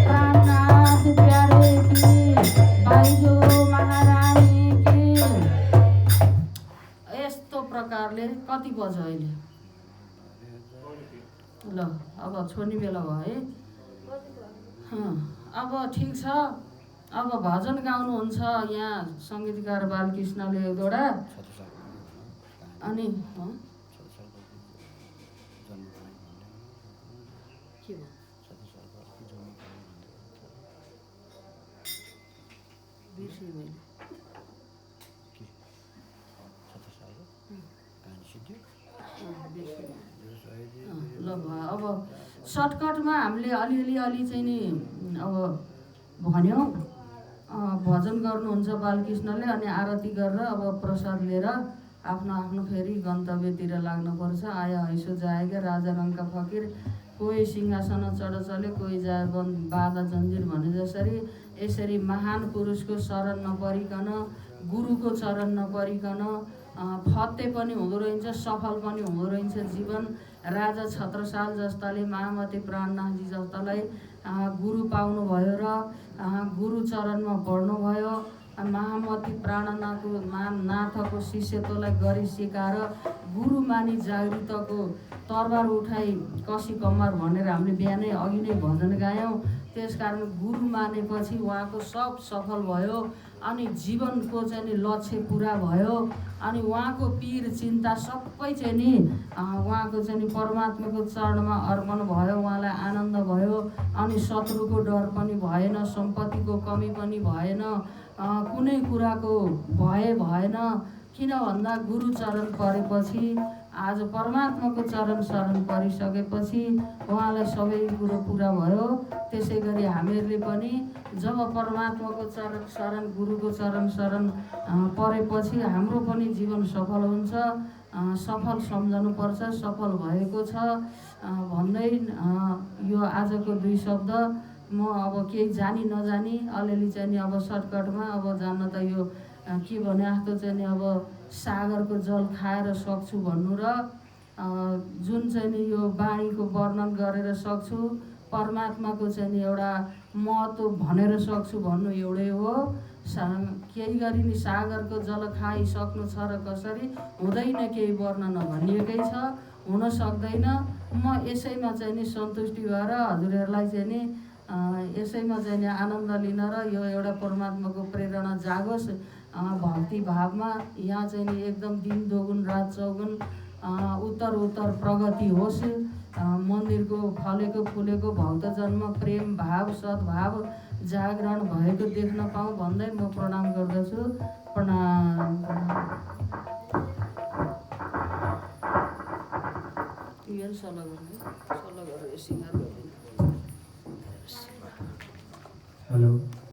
प्राणनाथ प्यारे की, बाइजो महारानी की। यस्तो प्रकारले कति बज्यो अहिले? ल अब छोड्ने बेला भयो है। अब ठिक छ, अब भजन गाउनुहुन्छ यहाँ सङ्गीतकार बालकृष्णले एक दुईवटा। अनि के भयो? बिर्सेँ मैले। ल भयो। अब सर्टकटमा हामीले अलि चाहिँ नि अब भन्यौँ। भजन गर्नुहुन्छ बालकृष्णले, अनि आरती गरेर अब प्रसाद लिएर आफ्नो आफ्नो फेरि गन्तव्यतिर लाग्नुपर्छ। आया हैसो जाएगा राजा रङका फकिर कोही सिंहासन चढ चले, कोही जाए बाधा जन्जिर भने जसरी यसरी महान पुरुषको शरण नपरिकन, गुरुको चरण नपरिकन फत्ते पनि हुँदो रहन्छ, सफल पनि हुँदो रहन्छ जीवन। राजा छत्रसाल जस्ताले, महामती प्राणनाथजी जस्तालाई गुरु पाउनुभयो र गुरु चरणमा पढ्नुभयो। महामती प्राणनाथको शिष्यत्वलाई गरी सिकाएर गुरु मानी जागृतको तरबार उठाई कसी कम्मर भनेर हामीले बिहानै अघि नै भजन गायौँ। त्यसकारण गुरु मानेपछि उहाँको सब सफल भयो अनि जीवनको चाहिँ नि लक्ष्य पुरा भयो अनि उहाँको पीर चिन्ता सबै चाहिँ नि उहाँको चाहिँ नि परमात्माको चरणमा अर्पण भयो। उहाँलाई आनन्द भयो अनि शत्रुको डर पनि भएन, सम्पत्तिको कमी पनि भएन, कुनै कुराको भय भएन। किन भन्दा गुरु चरण परेपछि, आज परमात्माको चरण शरण परिसकेपछि उहाँलाई सबै कुरो पुरा भयो। त्यसै गरी हामीहरूले पनि जब परमात्माको चरण शरण, गुरुको चरण शरण परेपछि हाम्रो पनि जीवन सफल हुन्छ। सफल सम्झनुपर्छ, सफल भएको छ भन्दै यो आजको 2 शब्द म अब केही जानी नजानी अलिअलि चाहिँ नि अब सर्टकटमा अब जान्न त यो के भने जस्तो चाहिँ नि अब सागरको जल खाएर सक्छु भन्नु र जुन चाहिँ नि यो वाणीको वर्णन गरेर सक्छु, परमात्माको चाहिँ नि एउटा महत्त्व भनेर सक्छु भन्नु एउटै हो। केही गरी नि सागरको जल खाइसक्नु छ र कसरी हुँदैन केही वर्णन भनिएकै छ, हुन सक्दैन। म यसैमा चाहिँ नि सन्तुष्टि भएर हजुरहरूलाई चाहिँ नि यसैमा चाहिँ नि आनन्द लिन र यो एउटा परमात्माको प्रेरणा जागोस् भक्ति भावमा। यहाँ चाहिँ नि एकदम दिन दोगुन रात चौगुन उत्तर प्रगति होस्। मन्दिरको फलेको फुलेको भक्तजनमा प्रेम भाव सद्भाव जागरण भएको देख्न पाऊँ भन्दै म प्रणाम गर्दछु। प्रणाम। सल्लाह गरेर सिँगार गर्ने।